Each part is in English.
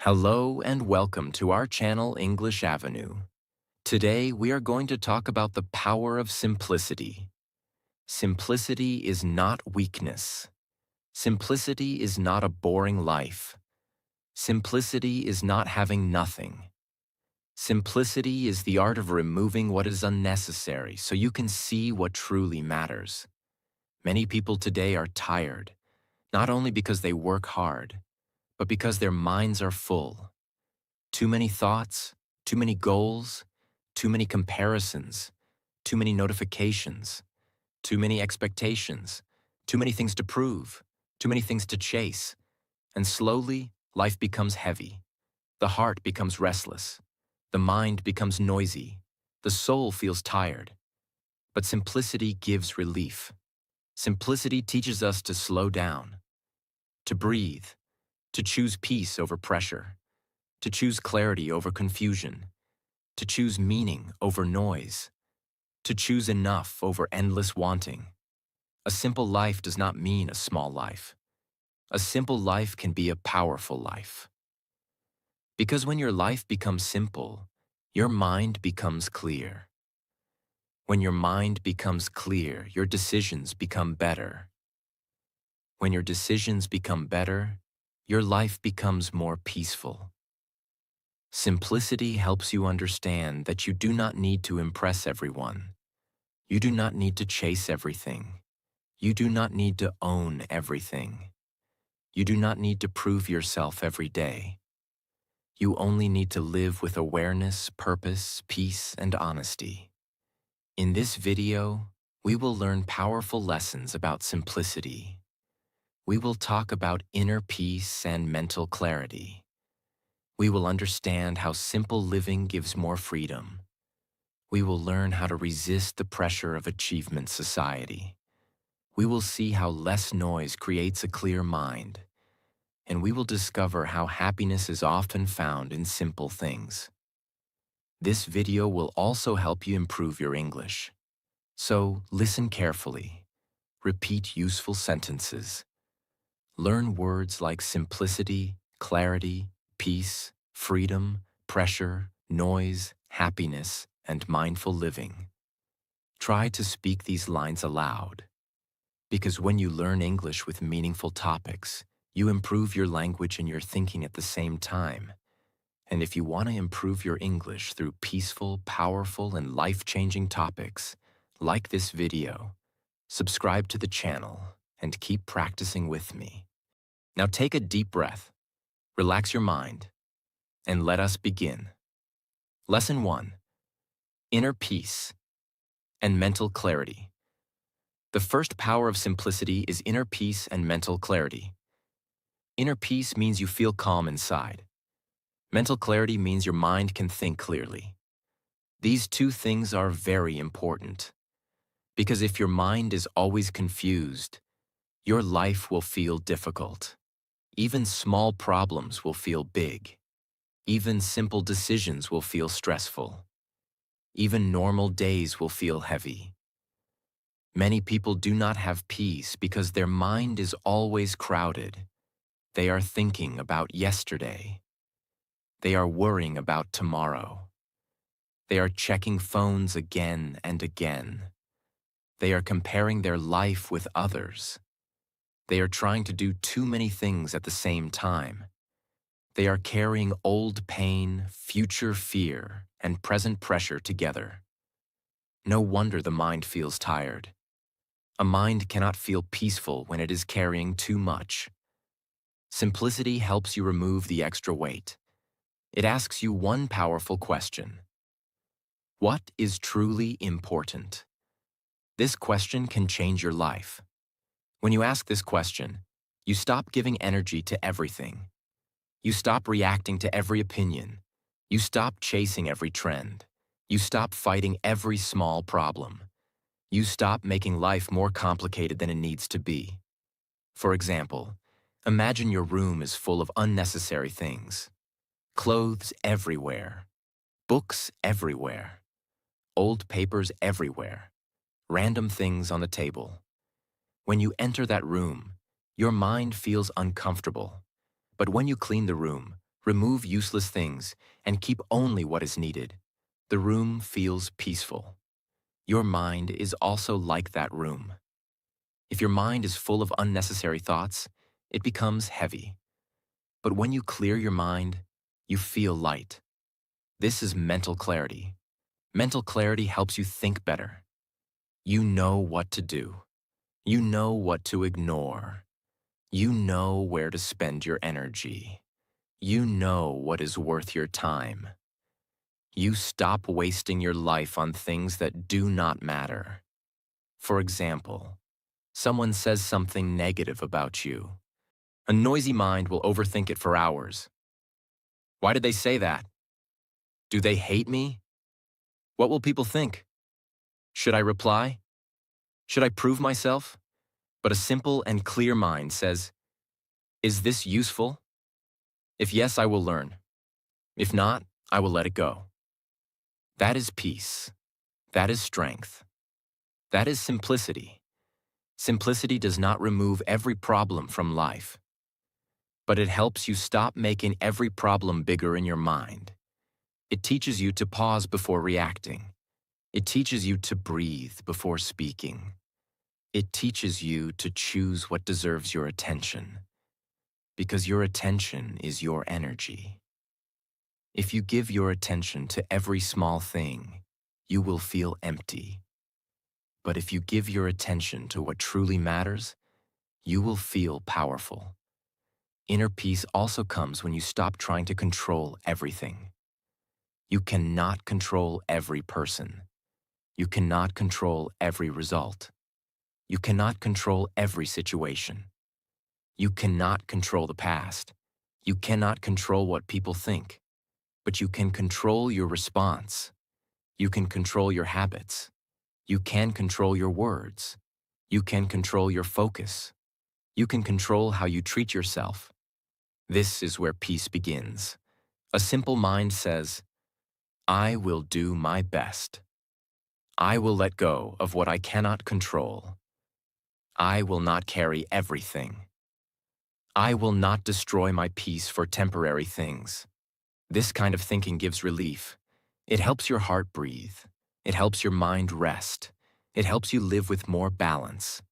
Hello and welcome to our channel English Avenue. Today we are going to talk about the power of simplicity. Simplicity is not weakness. Simplicity is not a boring life. Simplicity is not having nothing. Simplicity is the art of removing what is unnecessary so you can see what truly matters. Many people today are tired, not only because they work hard, but because their minds are full. Too many thoughts, too many goals, too many comparisons, too many notifications, too many expectations, too many things to prove, too many things to chase. And slowly, life becomes heavy. The heart becomes restless. The mind becomes noisy. The soul feels tired. But simplicity gives relief. Simplicity teaches us to slow down, to breathe, to choose peace over pressure, to choose clarity over confusion, to choose meaning over noise, to choose enough over endless wanting. A simple life does not mean a small life. A simple life can be a powerful life. Because when your life becomes simple, your mind becomes clear. When your mind becomes clear, your decisions become better. When your decisions become better, your life becomes more peaceful. Simplicity helps you understand that you do not need to impress everyone. You do not need to chase everything. You do not need to own everything. You do not need to prove yourself every day. You only need to live with awareness, purpose, peace, and honesty. In this video, we will learn powerful lessons about simplicity. We will talk about inner peace and mental clarity. We will understand how simple living gives more freedom. We will learn how to resist the pressure of achievement society. We will see how less noise creates a clear mind. And we will discover how happiness is often found in simple things. This video will also help you improve your English. So listen carefully. Repeat useful sentences. Learn words like simplicity, clarity, peace, freedom, pressure, noise, happiness, and mindful living. Try to speak these lines aloud. Because when you learn English with meaningful topics, you improve your language and your thinking at the same time. And if you want to improve your English through peaceful, powerful, and life-changing topics, like this video, subscribe to the channel, and keep practicing with me. Now take a deep breath, relax your mind, and let us begin. Lesson 1. Inner peace and mental clarity. The first power of simplicity is inner peace and mental clarity. Inner peace means you feel calm inside. Mental clarity means your mind can think clearly. These two things are very important. Because if your mind is always confused, your life will feel difficult. Even small problems will feel big. Even simple decisions will feel stressful. Even normal days will feel heavy. Many people do not have peace because their mind is always crowded. They are thinking about yesterday. They are worrying about tomorrow. They are checking phones again and again. They are comparing their life with others. They are trying to do too many things at the same time. They are carrying old pain, future fear, and present pressure together. No wonder the mind feels tired. A mind cannot feel peaceful when it is carrying too much. Simplicity helps you remove the extra weight. It asks you one powerful question. What is truly important? This question can change your life. When you ask this question, you stop giving energy to everything. You stop reacting to every opinion. You stop chasing every trend. You stop fighting every small problem. You stop making life more complicated than it needs to be. For example, imagine your room is full of unnecessary things. Clothes everywhere. Books everywhere. Old papers everywhere. Random things on the table. When you enter that room, your mind feels uncomfortable. But when you clean the room, Remove useless things and keep only what is needed. The room feels peaceful. Your mind is also like that room. If your mind is full of unnecessary thoughts, it becomes heavy. But when you clear your mind, you feel light. This is mental clarity. Mental clarity helps you think better. You know what to do. You know what to ignore. You know where to spend your energy. You know what is worth your time. You stop wasting your life on things that do not matter. For example, someone says something negative about you. A noisy mind will overthink it for hours. Why did they say that? Do they hate me? What will people think? Should I reply? Should I prove myself? But a simple and clear mind says, is this useful? If yes, I will learn. If not, I will let it go. That is peace. That is strength. That is simplicity. Simplicity does not remove every problem from life, but it helps you stop making every problem bigger in your mind. It teaches you to pause before reacting. It teaches you to breathe before speaking. It teaches you to choose what deserves your attention, because your attention is your energy. If you give your attention to every small thing, you will feel empty. But if you give your attention to what truly matters, you will feel powerful. Inner peace also comes when you stop trying to control everything. You cannot control every person. You cannot control every result. You cannot control every situation. You cannot control the past. You cannot control what people think. But you can control your response. You can control your habits. You can control your words. You can control your focus. You can control how you treat yourself. This is where peace begins. A simple mind says, I will do my best. I will let go of what I cannot control. I will not carry everything. I will not destroy my peace for temporary things. This kind of thinking gives relief. It helps your heart breathe. It helps your mind rest. It helps you live with more balance.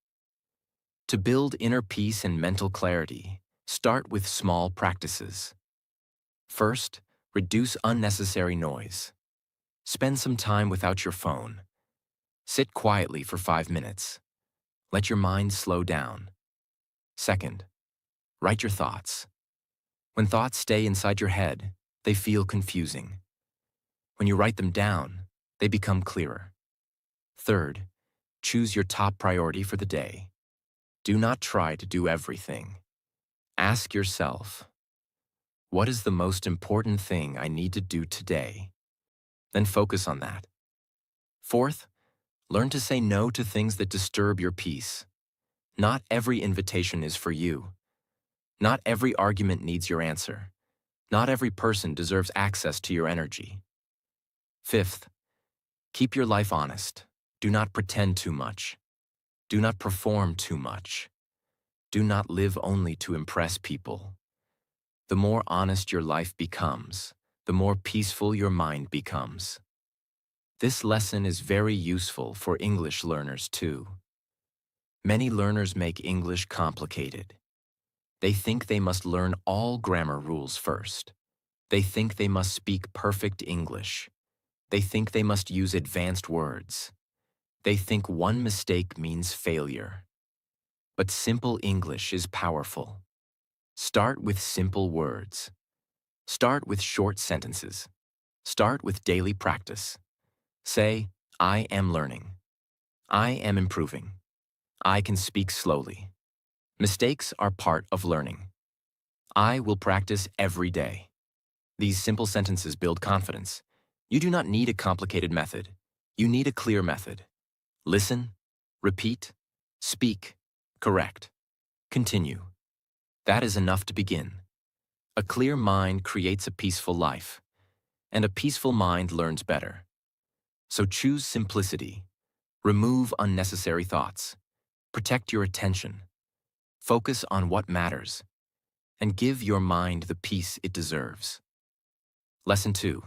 To build inner peace and mental clarity, start with small practices. First, reduce unnecessary noise. Spend some time without your phone. Sit quietly for 5 minutes. Let your mind slow down. Second, write your thoughts. When thoughts stay inside your head, they feel confusing. When you write them down, they become clearer. Third, choose your top priority for the day. Do not try to do everything. Ask yourself, what is the most important thing I need to do today? Then focus on that. Fourth, learn to say no to things that disturb your peace. Not every invitation is for you. Not every argument needs your answer. Not every person deserves access to your energy. Fifth, keep your life honest. Do not pretend too much. Do not perform too much. Do not live only to impress people. The more honest your life becomes, the more peaceful your mind becomes. This lesson is very useful for English learners too. Many learners make English complicated. They think they must learn all grammar rules first. They think they must speak perfect English. They think they must use advanced words. They think one mistake means failure. But simple English is powerful. Start with simple words. Start with short sentences. Start with daily practice. Say, I am learning. I am improving. I can speak slowly. Mistakes are part of learning. I will practice every day. These simple sentences build confidence. You do not need a complicated method. You need a clear method. Listen, repeat, speak, correct, continue. That is enough to begin. A clear mind creates a peaceful life, and a peaceful mind learns better. So choose simplicity. Remove unnecessary thoughts. Protect your attention. Focus on what matters. and give your mind the peace it deserves. Lesson 2.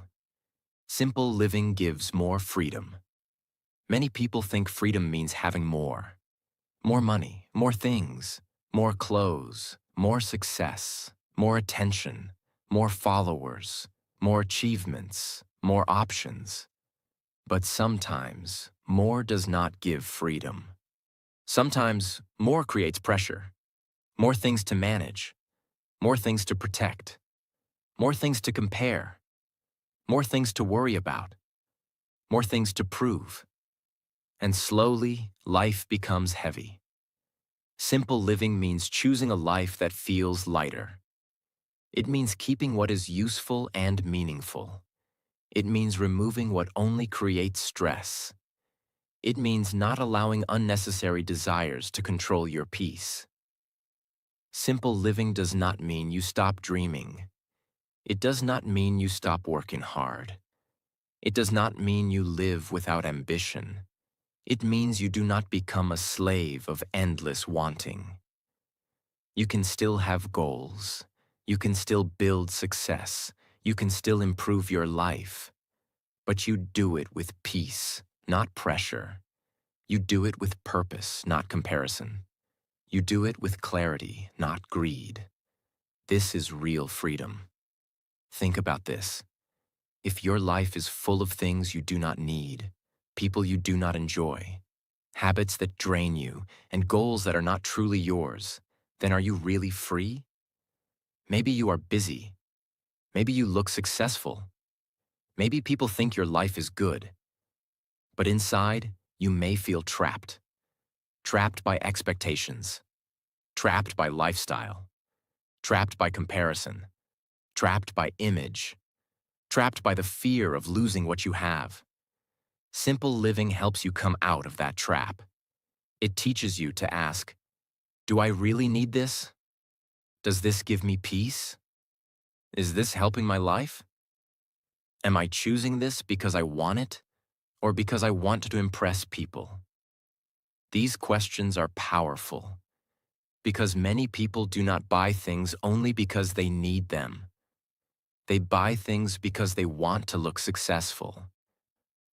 Simple living gives more freedom. Many people think freedom means having more. More money, more things, more clothes, more success, more attention, more followers, more achievements, more options. But sometimes, more does not give freedom. Sometimes, more creates pressure. More things to manage, more things to protect, more things to compare, more things to worry about, more things to prove. And slowly, life becomes heavy. Simple living means choosing a life that feels lighter. It means keeping what is useful and meaningful. It means removing what only creates stress. It means not allowing unnecessary desires to control your peace. Simple living does not mean you stop dreaming. It does not mean you stop working hard. It does not mean you live without ambition. It means you do not become a slave of endless wanting. You can still have goals. You can still build success. You can still improve your life. But you do it with peace, not pressure. You do it with purpose, not comparison. You do it with clarity, not greed. This is real freedom. Think about this. If your life is full of things you do not need, people you do not enjoy, habits that drain you, and goals that are not truly yours, then are you really free? Maybe you are busy. Maybe you look successful. Maybe people think your life is good. But inside, you may feel trapped. Trapped by expectations. Trapped by lifestyle. Trapped by comparison. Trapped by image. Trapped by the fear of losing what you have. Simple living helps you come out of that trap. It teaches you to ask, do I really need this? Does this give me peace? Is this helping my life? Am I choosing this because I want it or because I want to impress people? These questions are powerful because many people do not buy things only because they need them. They buy things because they want to look successful.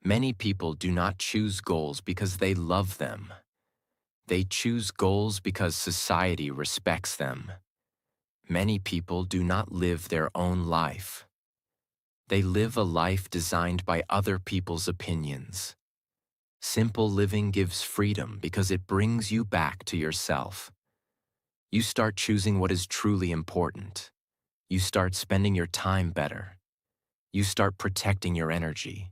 Many people do not choose goals because they love them. They choose goals because society respects them. Many people do not live their own life. They live a life designed by other people's opinions. Simple living gives freedom because it brings you back to yourself. You start choosing what is truly important. You start spending your time better. You start protecting your energy.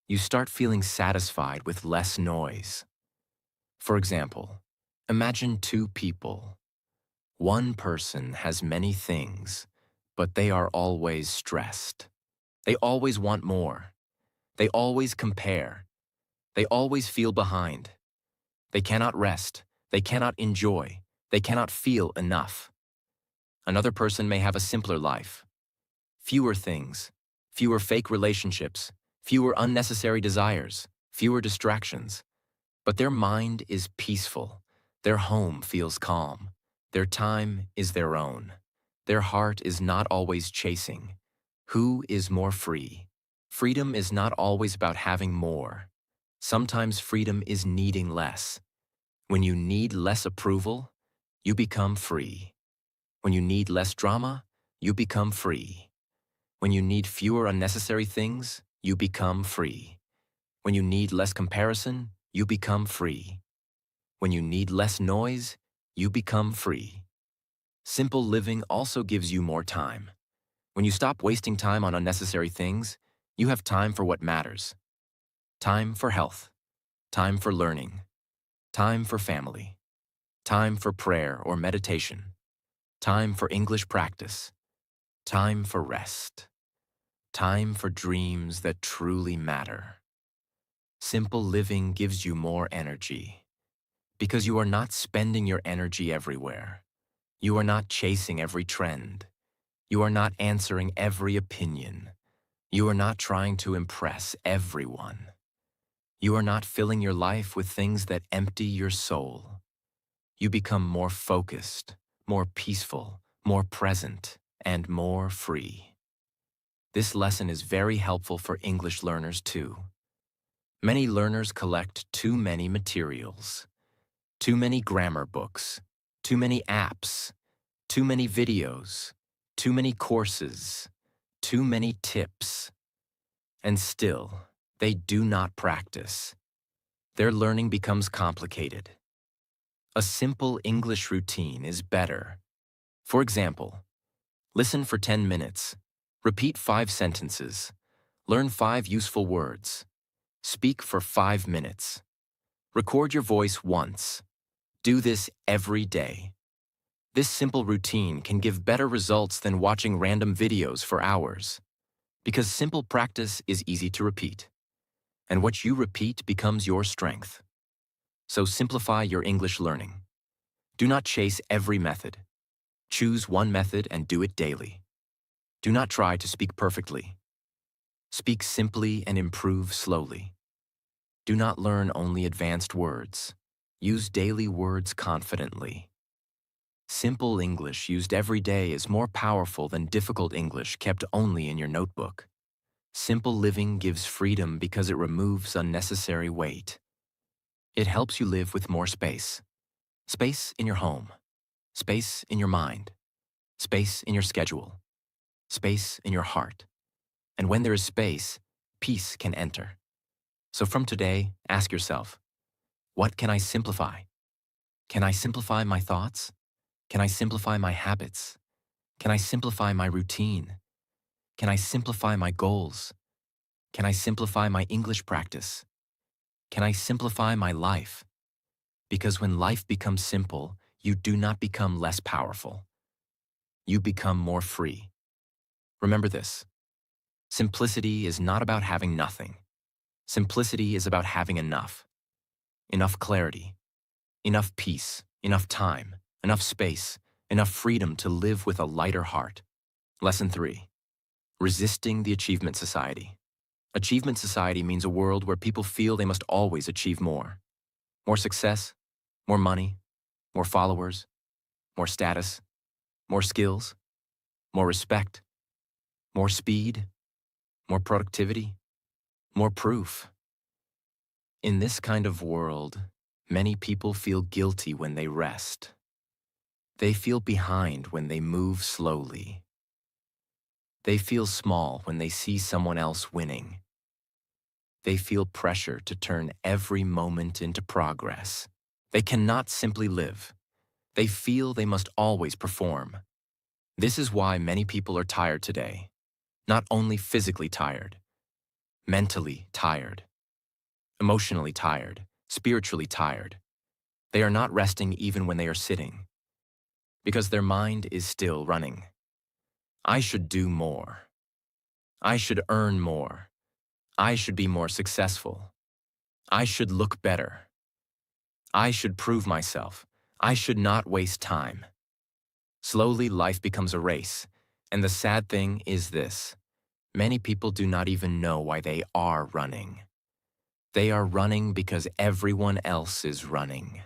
You start feeling satisfied with less noise. For example, imagine two people. One person has many things, but they are always stressed. They always want more. They always compare. They always feel behind. They cannot rest. They cannot enjoy. They cannot feel enough. Another person may have a simpler life. Fewer things, fewer fake relationships, fewer unnecessary desires, fewer distractions. But their mind is peaceful. Their home feels calm. Their time is their own. Their heart is not always chasing. Who is more free? Freedom is not always about having more. Sometimes freedom is needing less. When you need less approval, you become free. When you need less drama, you become free. When you need fewer unnecessary things, you become free. When you need less comparison, you become free. When you need less noise, you become free. Simple living also gives you more time. When you stop wasting time on unnecessary things, you have time for what matters. Time for health. Time for learning. Time for family. Time for prayer or meditation. Time for English practice. Time for rest. Time for dreams that truly matter. Simple living gives you more energy because you are not spending your energy everywhere. You are not chasing every trend. You are not answering every opinion. You are not trying to impress everyone. You are not filling your life with things that empty your soul. You become more focused, more peaceful, more present, and more free. This lesson is very helpful for English learners too. Many learners collect too many materials, too many grammar books, too many apps, too many videos, too many courses, too many tips, and still they do not practice. Their learning becomes complicated. A simple English routine is better. For example, listen for 10 minutes, repeat 5 sentences, learn 5 useful words, speak for 5 minutes, record your voice once. Do this every day. This simple routine can give better results than watching random videos for hours, because simple practice is easy to repeat, and what you repeat becomes your strength. So simplify your English learning. Do not chase every method. Choose one method and do it daily. Do not try to speak perfectly. Speak simply and improve slowly. Do not learn only advanced words. Use daily words confidently. Simple English used every day is more powerful than difficult English kept only in your notebook. Simple living gives freedom because it removes unnecessary weight. It helps you live with more space. Space in your home. Space in your mind. Space in your schedule. Space in your heart. And when there is space, peace can enter. So from today, ask yourself, what can I simplify? Can I simplify my thoughts? Can I simplify my habits? Can I simplify my routine? Can I simplify my goals? Can I simplify my English practice? Can I simplify my life? Because when life becomes simple, you do not become less powerful. You become more free. Remember this. Simplicity is not about having nothing. Simplicity is about having enough. Enough clarity, enough peace, enough time, enough space, enough freedom to live with a lighter heart. Lesson 3. Resisting the Achievement Society. Achievement Society means a world where people feel they must always achieve more. More success, more money, more followers, more status, more skills, more respect, more speed, more productivity, more proof. In this kind of world, many people feel guilty when they rest. They feel behind when they move slowly. They feel small when they see someone else winning. They feel pressure to turn every moment into progress. They cannot simply live. They feel they must always perform. This is why many people are tired today. Not only physically tired, mentally tired, emotionally tired, spiritually tired. They are not resting even when they are sitting, because their mind is still running. I should do more. I should earn more. I should be more successful. I should look better. I should prove myself. I should not waste time. Slowly, life becomes a race, and the sad thing is this. Many people do not even know why they are running. They are running because everyone else is running.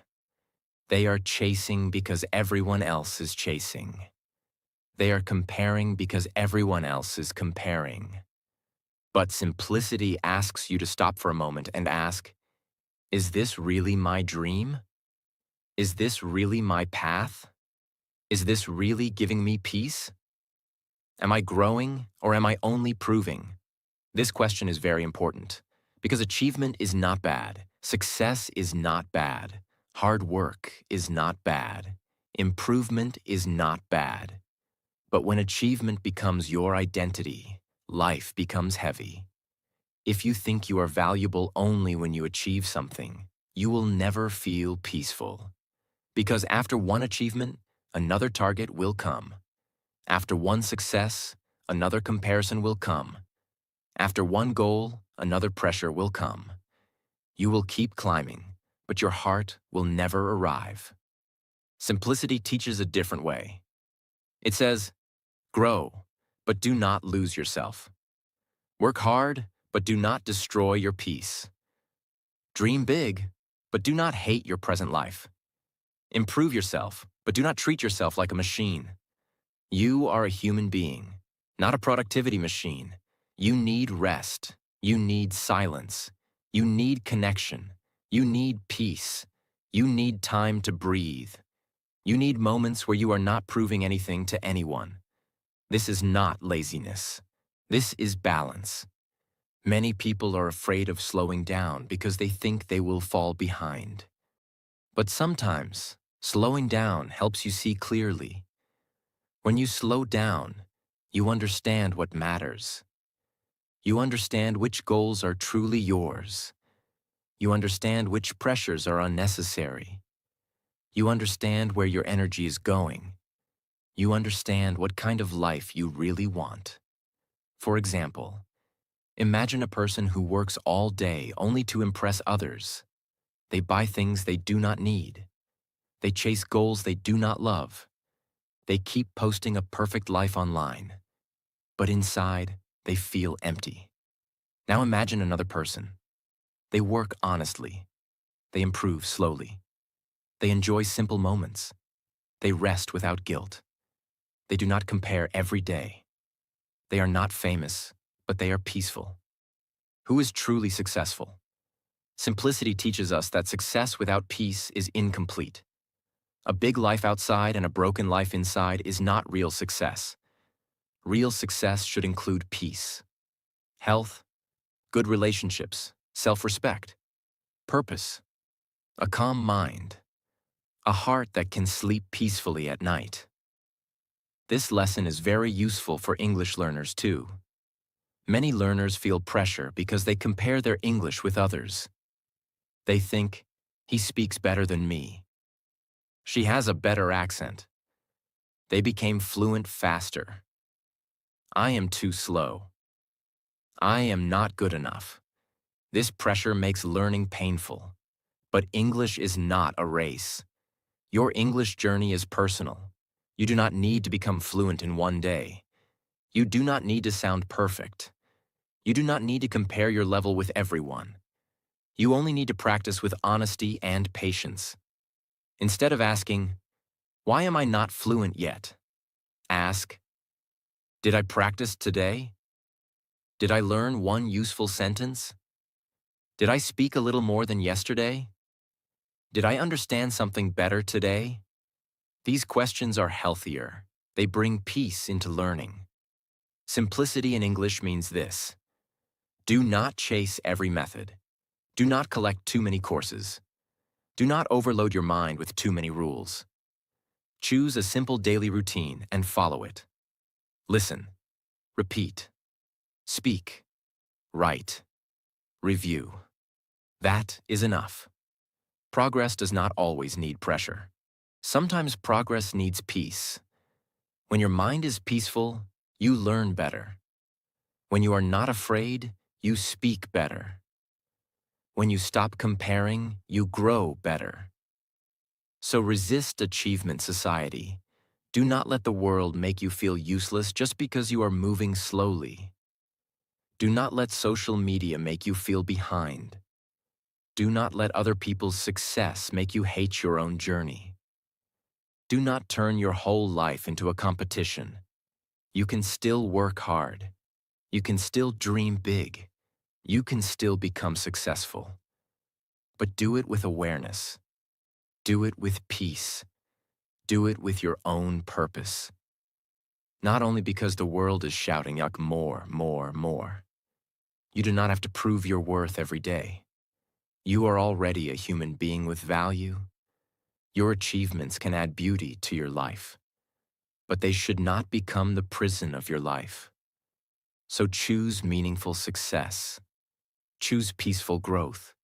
They are chasing because everyone else is chasing. They are comparing because everyone else is comparing. But simplicity asks you to stop for a moment and ask, is this really my dream? Is this really my path? Is this really giving me peace? Am I growing or am I only proving? This question is very important because achievement is not bad. Success is not bad. Hard work is not bad. Improvement is not bad. But when achievement becomes your identity, life becomes heavy. If you think you are valuable only when you achieve something, you will never feel peaceful. Because after one achievement, another target will come. After one success, another comparison will come. After one goal, another pressure will come. You will keep climbing, but your heart will never arrive. Simplicity teaches a different way. It says, grow, but do not lose yourself. Work hard, but do not destroy your peace. Dream big, but do not hate your present life. Improve yourself, but do not treat yourself like a machine. You are a human being, not a productivity machine. You need rest. You need silence. You need connection. You need peace. You need time to breathe. You need moments where you are not proving anything to anyone. This is not laziness. This is balance. Many people are afraid of slowing down because they think they will fall behind. But sometimes, slowing down helps you see clearly. When you slow down, you understand what matters. You understand which goals are truly yours. You understand which pressures are unnecessary. You understand where your energy is going. You understand what kind of life you really want. For example, imagine a person who works all day only to impress others. They buy things they do not need. They chase goals they do not love. They keep posting a perfect life online. But inside, they feel empty. Now imagine another person. They work honestly. They improve slowly. They enjoy simple moments. They rest without guilt. They do not compare every day. They are not famous, but they are peaceful. Who is truly successful? Simplicity teaches us that success without peace is incomplete. A big life outside and a broken life inside is not real success. Real success should include peace, health, good relationships, self-respect, purpose, a calm mind, a heart that can sleep peacefully at night. This lesson is very useful for English learners too. Many learners feel pressure because they compare their English with others. They think, he speaks better than me. She has a better accent. They became fluent faster. I am too slow. I am not good enough. This pressure makes learning painful. But English is not a race. Your English journey is personal. You do not need to become fluent in one day. You do not need to sound perfect. You do not need to compare your level with everyone. You only need to practice with honesty and patience. Instead of asking, why am I not fluent yet? Ask, did I practice today? Did I learn one useful sentence? Did I speak a little more than yesterday? Did I understand something better today? These questions are healthier. They bring peace into learning. Simplicity in English means this. Do not chase every method. Do not collect too many courses. Do not overload your mind with too many rules. Choose a simple daily routine and follow it. Listen, repeat, speak, write, review. That is enough. Progress does not always need pressure. Sometimes progress needs peace. When your mind is peaceful, you learn better. When you are not afraid, you speak better. When you stop comparing, you grow better. So resist achievement society. Do not let the world make you feel useless just because you are moving slowly. Do not let social media make you feel behind. Do not let other people's success make you hate your own journey. Do not turn your whole life into a competition. You can still work hard. You can still dream big. You can still become successful. But do it with awareness. Do it with peace. Do it with your own purpose. Not only because the world is shouting out more, more, more. You do not have to prove your worth every day. You are already a human being with value. Your achievements can add beauty to your life, but they should not become the prison of your life. So choose meaningful success. Choose peaceful growth.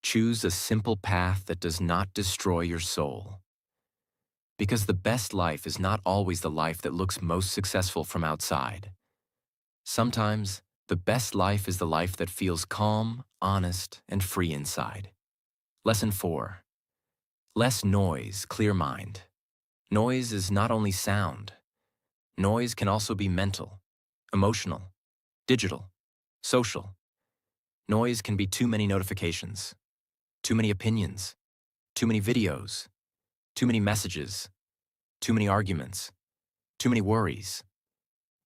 Choose a simple path that does not destroy your soul. Because the best life is not always the life that looks most successful from outside. Sometimes, the best life is the life that feels calm, honest, and free inside. Lesson 4. Less noise, clear mind. Noise is not only sound. Noise can also be mental, emotional, digital, social. Noise can be too many notifications, too many opinions, too many videos, too many messages, too many arguments, Too many worries.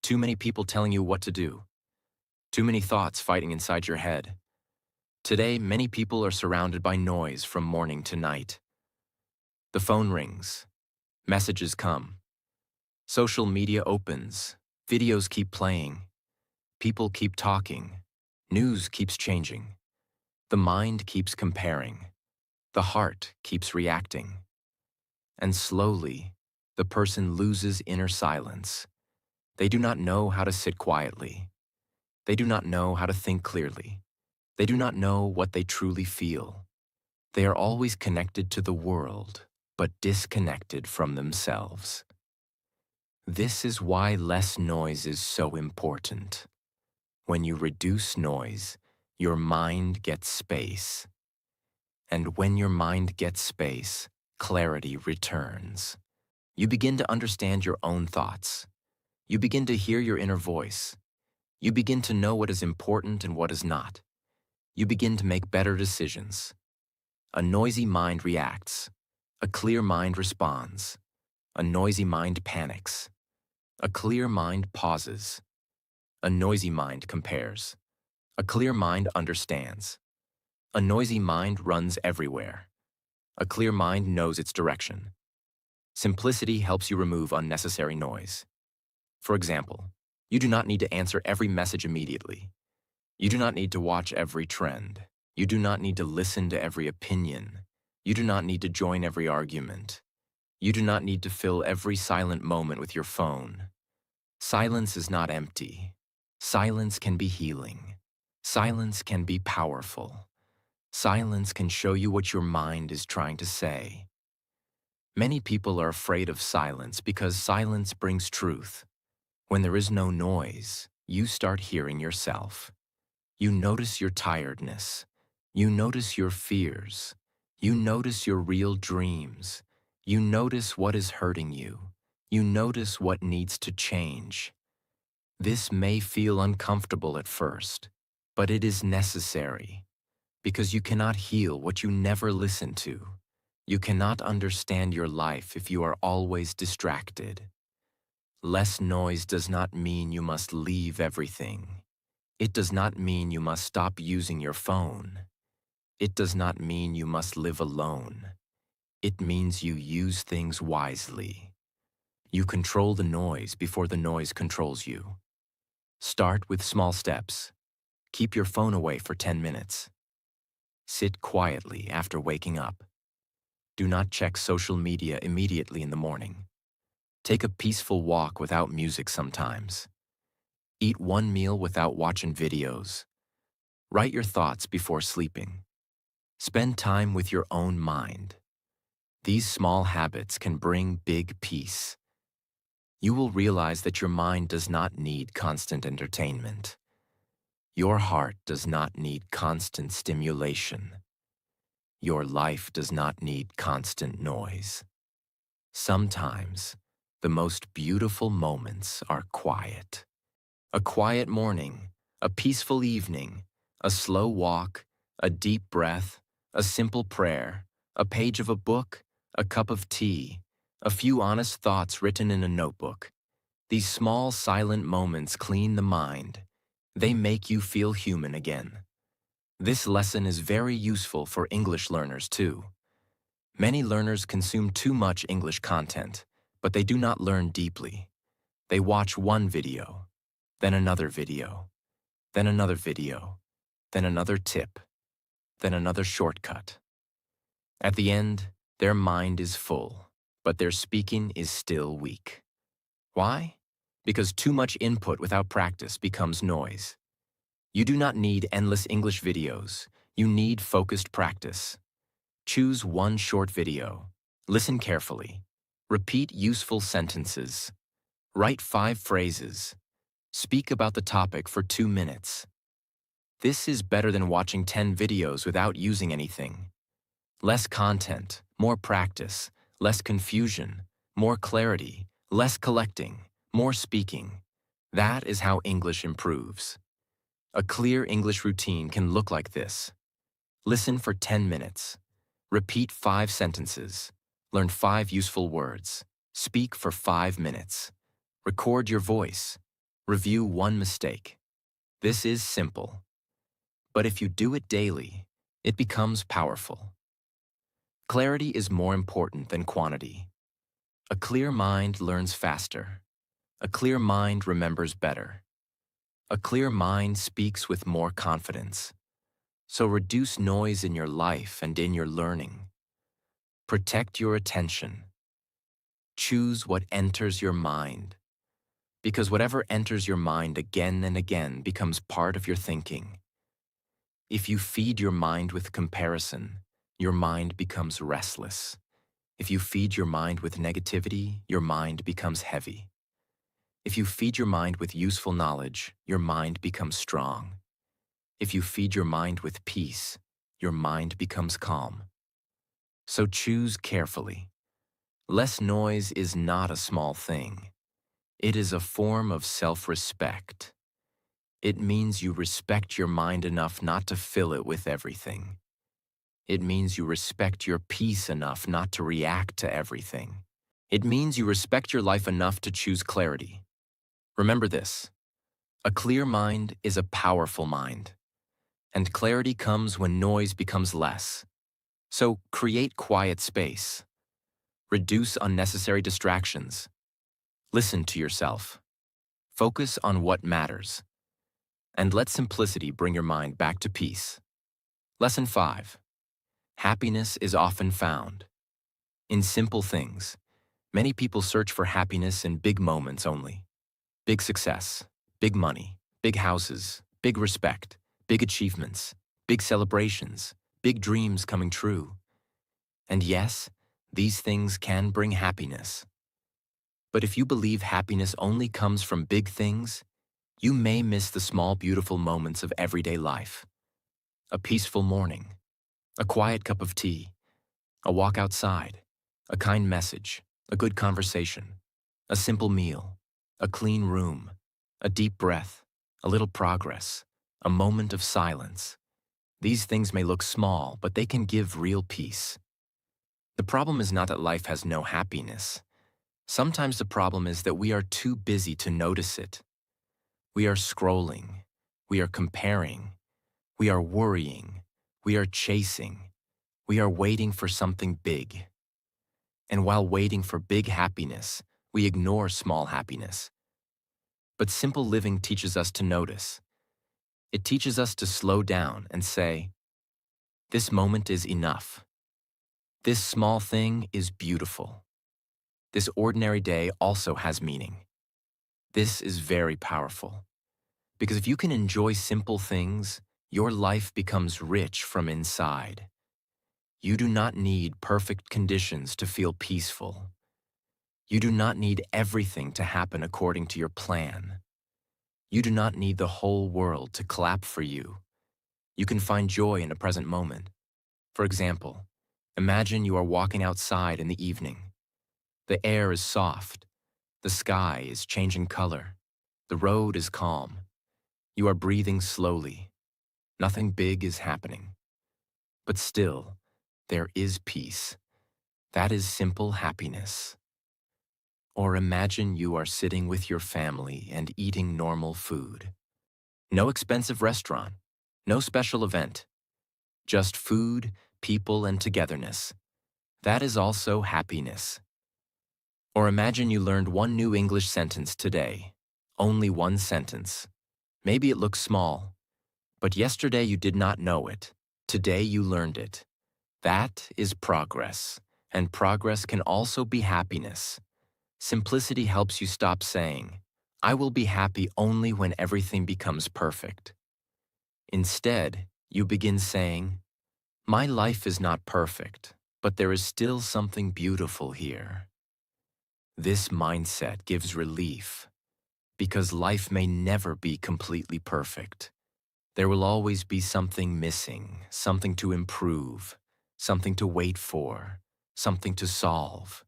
Too many people telling you what to do. Too many thoughts fighting inside your head. Today, many people are surrounded by noise from morning to night. The phone rings. Messages come. Social media opens. Videos keep playing. People keep talking. News keeps changing. The mind keeps comparing. The heart keeps reacting. And slowly, the person loses inner silence. They do not know how to sit quietly. They do not know how to think clearly. They do not know what they truly feel. They are always connected to the world, but disconnected from themselves. This is why less noise is so important. When you reduce noise, your mind gets space. And when your mind gets space, clarity returns. You begin to understand your own thoughts. You begin to hear your inner voice. You begin to know what is important and what is not. You begin to make better decisions. A noisy mind reacts. A clear mind responds. A noisy mind panics. A clear mind pauses. A noisy mind compares. A clear mind understands. A noisy mind runs everywhere. A clear mind knows its direction. Simplicity helps you remove unnecessary noise. For example, you do not need to answer every message immediately. You do not need to watch every trend. You do not need to listen to every opinion. You do not need to join every argument. You do not need to fill every silent moment with your phone. Silence is not empty. Silence can be healing. Silence can be powerful. Silence can show you what your mind is trying to say. Many people are afraid of silence because silence brings truth. When there is no noise, you start hearing yourself. You notice your tiredness. You notice your fears. You notice your real dreams. You notice what is hurting you. You notice what needs to change. This may feel uncomfortable at first, but it is necessary because you cannot heal what you never listen to. You cannot understand your life if you are always distracted. Less noise does not mean you must leave everything. It does not mean you must stop using your phone. It does not mean you must live alone. It means you use things wisely. You control the noise before the noise controls you. Start with small steps. Keep your phone away for 10 minutes. Sit quietly after waking up. Do not check social media immediately in the morning. Take a peaceful walk without music sometimes. Eat one meal without watching videos. Write your thoughts before sleeping. Spend time with your own mind. These small habits can bring big peace. You will realize that your mind does not need constant entertainment. Your heart does not need constant stimulation. Your life does not need constant noise. Sometimes, the most beautiful moments are quiet. A quiet morning, a peaceful evening, a slow walk, a deep breath, a simple prayer, a page of a book, a cup of tea, a few honest thoughts written in a notebook. These small silent moments clean the mind. They make you feel human again. This lesson is very useful for English learners too. Many learners consume too much English content, but they do not learn deeply. They watch one video, then another video, then another video, then another tip, then another shortcut. At the end, their mind is full, but their speaking is still weak. Why? Because too much input without practice becomes noise. You do not need endless English videos. You need focused practice. Choose one short video. Listen carefully. Repeat useful sentences. Write 5 phrases. Speak about the topic for 2 minutes. This is better than watching 10 videos without using anything. Less content, more practice, less confusion, more clarity, less collecting, more speaking. That is how English improves. A clear English routine can look like this. Listen for 10 minutes. Repeat 5 sentences. Learn 5 useful words. Speak for 5 minutes. Record your voice. Review one mistake. This is simple. But if you do it daily, it becomes powerful. Clarity is more important than quantity. A clear mind learns faster. A clear mind remembers better. A clear mind speaks with more confidence. So reduce noise in your life and in your learning. Protect your attention. Choose what enters your mind, because whatever enters your mind again and again becomes part of your thinking. If you feed your mind with comparison, your mind becomes restless. If you feed your mind with negativity, your mind becomes heavy. If you feed your mind with useful knowledge, your mind becomes strong. If you feed your mind with peace, your mind becomes calm. So choose carefully. Less noise is not a small thing. It is a form of self-respect. It means you respect your mind enough not to fill it with everything. It means you respect your peace enough not to react to everything. It means you respect your life enough to choose clarity. Remember this: a clear mind is a powerful mind, and clarity comes when noise becomes less. So create quiet space. Reduce unnecessary distractions. Listen to yourself. Focus on what matters. And let simplicity bring your mind back to peace. Lesson 5. Happiness is often found in simple things. Many people search for happiness in big moments only. Big success, big money, big houses, big respect, big achievements, big celebrations, big dreams coming true. And yes, these things can bring happiness. But if you believe happiness only comes from big things, you may miss the small, beautiful moments of everyday life. A peaceful morning, a quiet cup of tea, a walk outside, a kind message, a good conversation, a simple meal, a clean room, a deep breath, a little progress, a moment of silence. These things may look small, but they can give real peace. The problem is not that life has no happiness. Sometimes the problem is that we are too busy to notice it. We are scrolling, we are comparing, we are worrying, we are chasing, we are waiting for something big. And while waiting for big happiness, we ignore small happiness. But simple living teaches us to notice. It teaches us to slow down and say, this moment is enough. This small thing is beautiful. This ordinary day also has meaning. This is very powerful. Because if you can enjoy simple things, your life becomes rich from inside. You do not need perfect conditions to feel peaceful. You do not need everything to happen according to your plan. You do not need the whole world to clap for you. You can find joy in a present moment. For example, imagine you are walking outside in the evening. The air is soft. The sky is changing color. The road is calm. You are breathing slowly. Nothing big is happening. But still, there is peace. That is simple happiness. Or imagine you are sitting with your family and eating normal food. No expensive restaurant, no special event. Just food, people, and togetherness. That is also happiness. Or imagine you learned one new English sentence today. Only one sentence. Maybe it looks small, but yesterday you did not know it. Today you learned it. That is progress, and progress can also be happiness. Simplicity helps you stop saying, I will be happy only when everything becomes perfect. Instead, you begin saying, my life is not perfect, but there is still something beautiful here. This mindset gives relief, because life may never be completely perfect. There will always be something missing, something to improve, something to wait for, something to solve.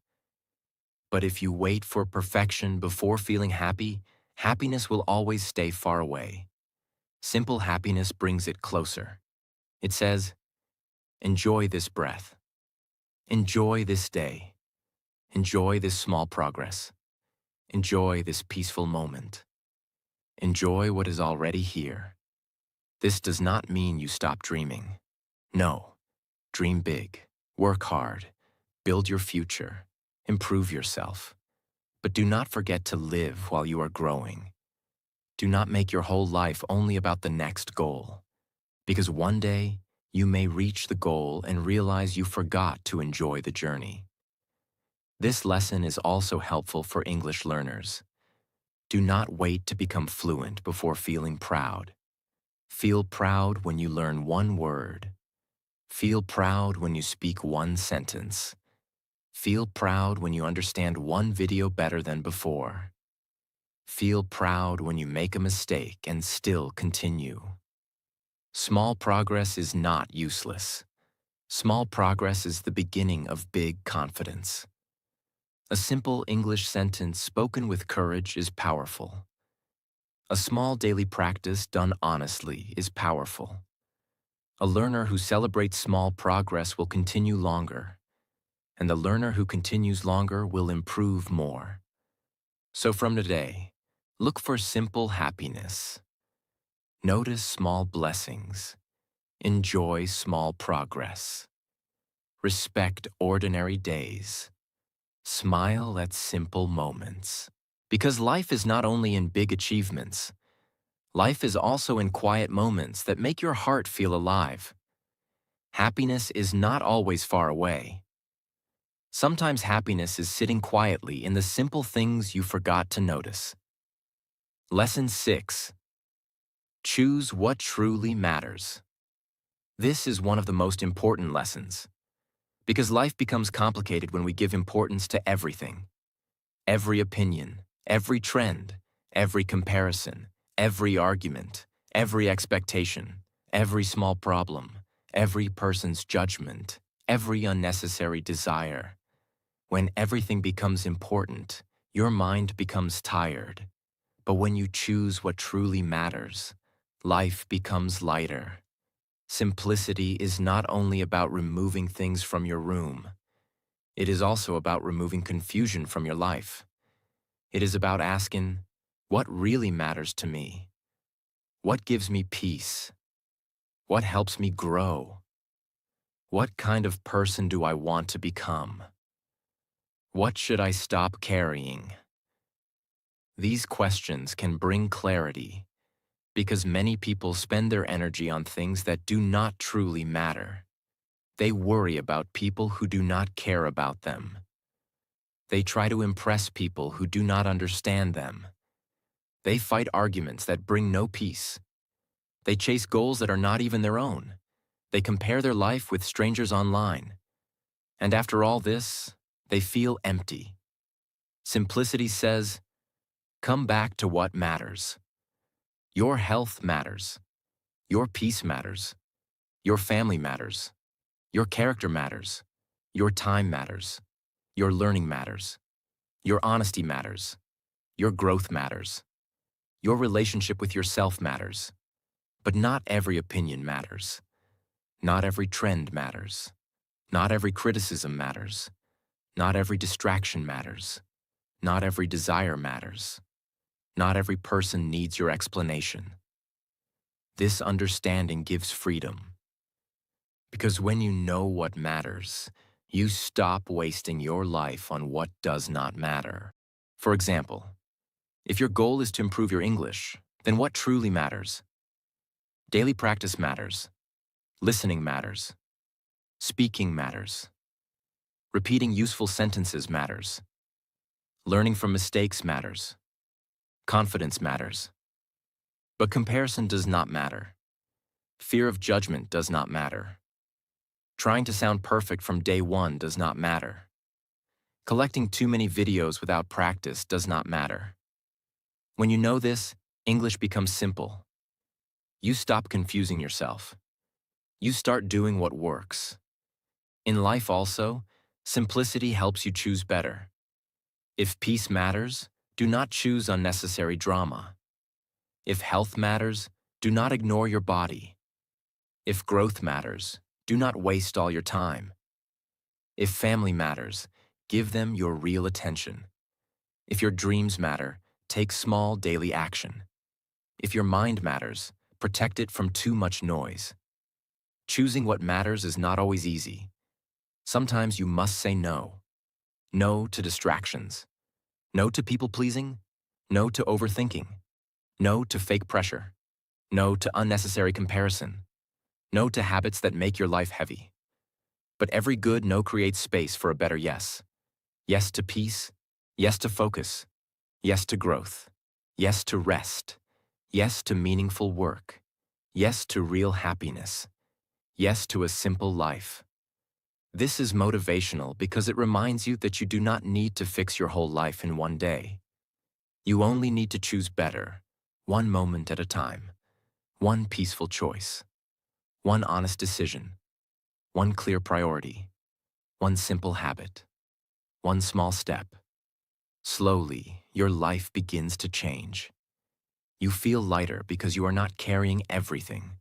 But if you wait for perfection before feeling happy, happiness will always stay far away. Simple happiness brings it closer. It says, enjoy this breath. Enjoy this day. Enjoy this small progress. Enjoy this peaceful moment. Enjoy what is already here. This does not mean you stop dreaming. No, dream big, work hard, build your future, improve yourself. But do not forget to live while you are growing. Do not make your whole life only about the next goal, because one day you may reach the goal and realize you forgot to enjoy the journey. This lesson is also helpful for English learners. Do not wait to become fluent before feeling proud. Feel proud when you learn one word. Feel proud when you speak one sentence. Feel proud when you understand one video better than before. Feel proud when you make a mistake and still continue. Small progress is not useless. Small progress is the beginning of big confidence. A simple English sentence spoken with courage is powerful. A small daily practice done honestly is powerful. A learner who celebrates small progress will continue longer, and the learner who continues longer will improve more. So from today, look for simple happiness. Notice small blessings. Enjoy small progress. Respect ordinary days. Smile at simple moments. Because life is not only in big achievements, life is also in quiet moments that make your heart feel alive. Happiness is not always far away. Sometimes happiness is sitting quietly in the simple things you forgot to notice. Lesson 6. Choose what truly matters. This is one of the most important lessons, because life becomes complicated when we give importance to everything. Every opinion, every trend, every comparison, every argument, every expectation, every small problem, every person's judgment, every unnecessary desire. When everything becomes important, your mind becomes tired. But when you choose what truly matters, life becomes lighter. Simplicity is not only about removing things from your room. It is also about removing confusion from your life. It is about asking, what really matters to me? What gives me peace? What helps me grow? What kind of person do I want to become? What should I stop carrying? These questions can bring clarity, because many people spend their energy on things that do not truly matter. They worry about people who do not care about them. They try to impress people who do not understand them. They fight arguments that bring no peace. They chase goals that are not even their own. They compare their life with strangers online. And after all this, they feel empty. Simplicity says, come back to what matters. Your health matters. Your peace matters. Your family matters. Your character matters. Your time matters. Your learning matters. Your honesty matters. Your growth matters. Your relationship with yourself matters. But not every opinion matters. Not every trend matters. Not every criticism matters. Not every distraction matters. Not every desire matters. Not every person needs your explanation. This understanding gives freedom. Because when you know what matters, you stop wasting your life on what does not matter. For example, if your goal is to improve your English, then what truly matters? Daily practice matters. Listening matters. Speaking matters. Repeating useful sentences matters. Learning from mistakes matters. Confidence matters. But comparison does not matter. Fear of judgment does not matter. Trying to sound perfect from day one does not matter. Collecting too many videos without practice does not matter. When you know this, English becomes simple. You stop confusing yourself. You start doing what works. In life also, simplicity helps you choose better. If peace matters, do not choose unnecessary drama. If health matters, do not ignore your body. If growth matters, do not waste all your time. If family matters, give them your real attention. If your dreams matter, take small daily action. If your mind matters, protect it from too much noise. Choosing what matters is not always easy. Sometimes you must say no. No to distractions. No to people-pleasing. No to overthinking. No to fake pressure. No to unnecessary comparison. No to habits that make your life heavy. But every good no creates space for a better yes. Yes to peace. Yes to focus. Yes to growth. Yes to rest. Yes to meaningful work. Yes to real happiness. Yes to a simple life. This is motivational because it reminds you that you do not need to fix your whole life in one day. You only need to choose better, one moment at a time, one peaceful choice, one honest decision, one clear priority, one simple habit, one small step. Slowly, your life begins to change. You feel lighter because you are not carrying everything.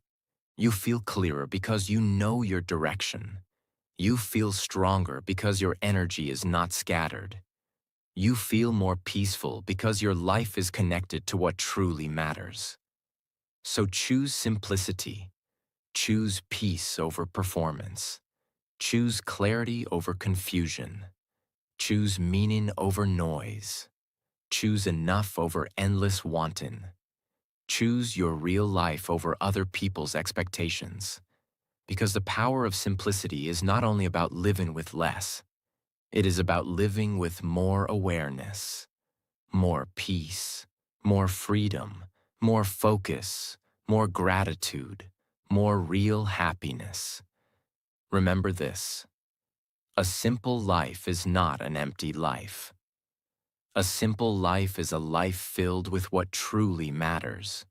You feel clearer because you know your direction. You feel stronger because your energy is not scattered. You feel more peaceful because your life is connected to what truly matters. So choose simplicity. Choose peace over performance. Choose clarity over confusion. Choose meaning over noise. Choose enough over endless wanton. Choose your real life over other people's expectations. Because the power of simplicity is not only about living with less, it is about living with more awareness, more peace, more freedom, more focus, more gratitude, more real happiness. Remember this: a simple life is not an empty life. A simple life is a life filled with what truly matters.